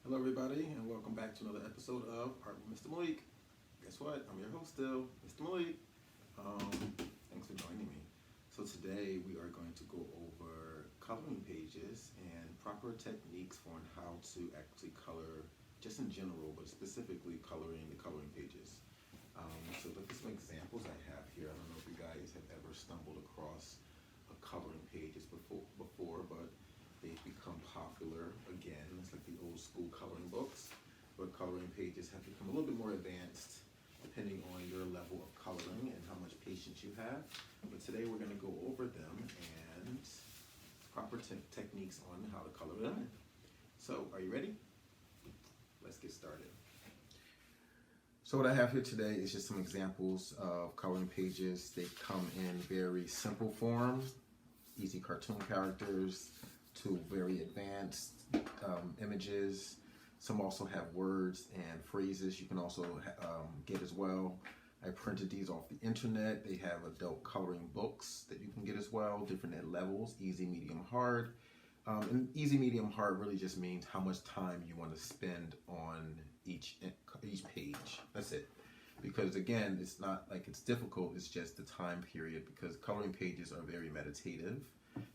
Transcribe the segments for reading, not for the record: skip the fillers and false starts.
Hello, everybody, and welcome back to another episode of Art with Mr. Malik. Guess what? I'm your host still, Mr. Malik. Um, Thanks for joining me. So today we are going to go over coloring pages and proper techniques for how to actually color, just in general, but specifically coloring the coloring pages. So look at some examples I have here. I don't know if you guys have ever stumbled across coloring pages before, but they've become popular again. It's like the old school coloring books, but coloring pages have become a little bit more advanced depending on your level of coloring and how much patience you have. But today we're going to go over them and proper techniques on how to color them in. So are you ready? Let's get started. So what I have here today is just some examples of coloring pages. They come in very simple form, easy cartoon characters, to very advanced images. Some also have words and phrases you can also get as well. I printed these off the internet. They have adult coloring books that you can get as well, different levels, easy, medium, hard. And easy, medium, hard really just means how much time you want to spend on each page. That's it. Because again, it's not like it's difficult, it's just the time period, because coloring pages are very meditative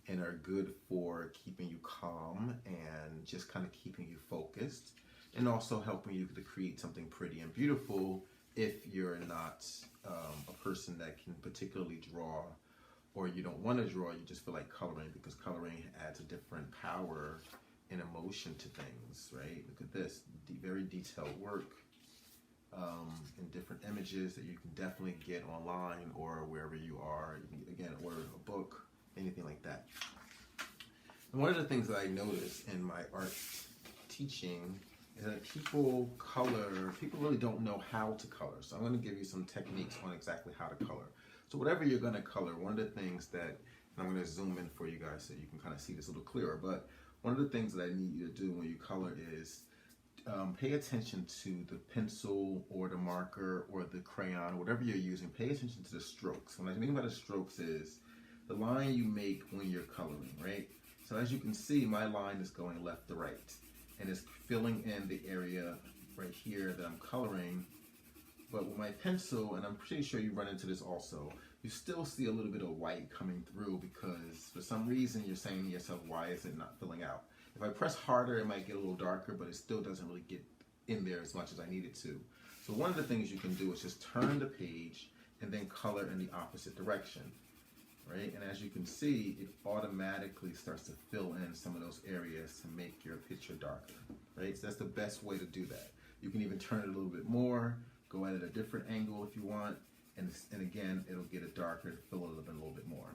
and are good for keeping you calm and just kind of keeping you focused, and also helping you to create something pretty and beautiful if you're not a person that can particularly draw, or you don't want to draw, you just feel like coloring, because coloring adds a different power and emotion to things, right? Look at this, very detailed work in different images that you can definitely get online or wherever you are. You can, again, order a book, anything like that. And one of the things that I noticed in my art teaching is that people really don't know how to color. So I'm going to give you some techniques on exactly how to color. So whatever you're going to color, one of the things that, and I'm going to zoom in for you guys so you can kind of see this a little clearer, but one of the things that I need you to do when you color is pay attention to the pencil or the marker or the crayon, whatever you're using. Pay attention to the strokes. What I mean by the strokes is the line you make when you're coloring, right? So as you can see, my line is going left to right, and it's filling in the area right here that I'm coloring. But with my pencil, and I'm pretty sure you run into this also, you still see a little bit of white coming through, because for some reason you're saying to yourself, why is it not filling out? If I press harder, it might get a little darker, but it still doesn't really get in there as much as I need it to. So one of the things you can do is just turn the page and then color in the opposite direction, right? And as you can see, it automatically starts to fill in some of those areas to make your picture darker, right? So that's the best way to do that. You can even turn it a little bit more, go at it at a different angle if you want, and again, it'll get it darker to fill it a little bit more.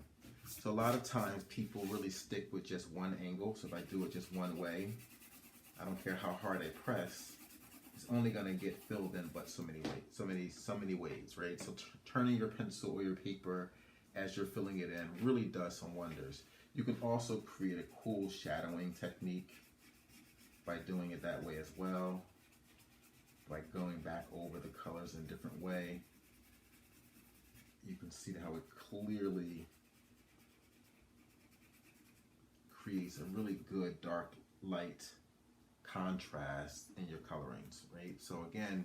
So a lot of times people really stick with just one angle. So if I do it just one way, I don't care how hard I press, it's only going to get filled in but so many ways, right? So turning your pencil or your paper as you're filling it in really does some wonders. You can also create a cool shadowing technique by doing it that way as well, by going back over the colors in a different way. You can see how it clearly creates a really good dark light contrast in your colorings, right? So again,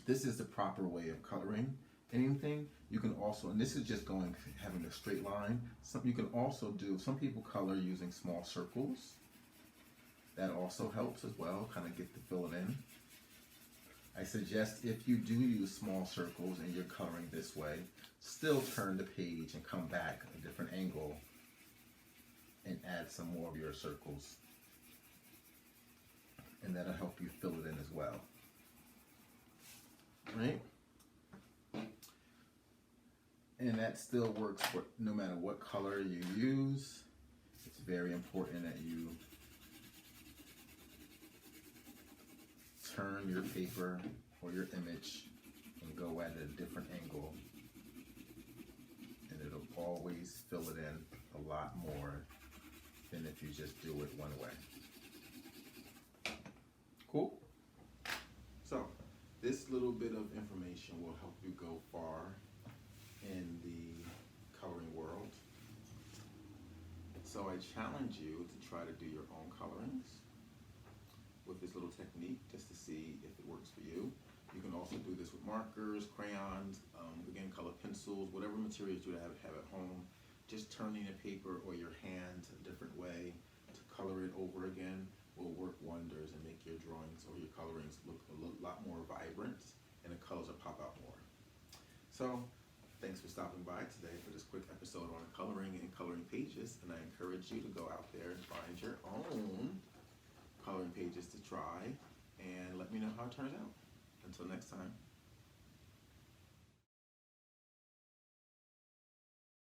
this is the proper way of coloring anything. You can also, and this is just having a straight line. You can also do, some people color using small circles. That also helps as well, kind of get to fill it in. I suggest if you do use small circles and you're coloring this way, still turn the page and come back a different angle and add some more of your circles. And that'll help you fill it in as well. Right? And that still works for no matter what color you use. It's very important that you turn your paper or your image and go at a different angle, and it'll always fill it in a lot more than if you just do it one way. Cool? So this little bit of information will help you go far in the coloring world. So I challenge you to try to do your own colorings with this little technique just to see if it works for you. You can also do this with markers, crayons, again, color pencils, whatever materials you have at home. Just turning the paper or your hand a different way to color it over again will work wonders and make your drawings or your colorings look a lot more vibrant, and the colors will pop out more. So, thanks for stopping by today for this quick episode on coloring and coloring pages, and I encourage you to go out there and find your own coloring pages to try, and let me know how it turns out. Until next time.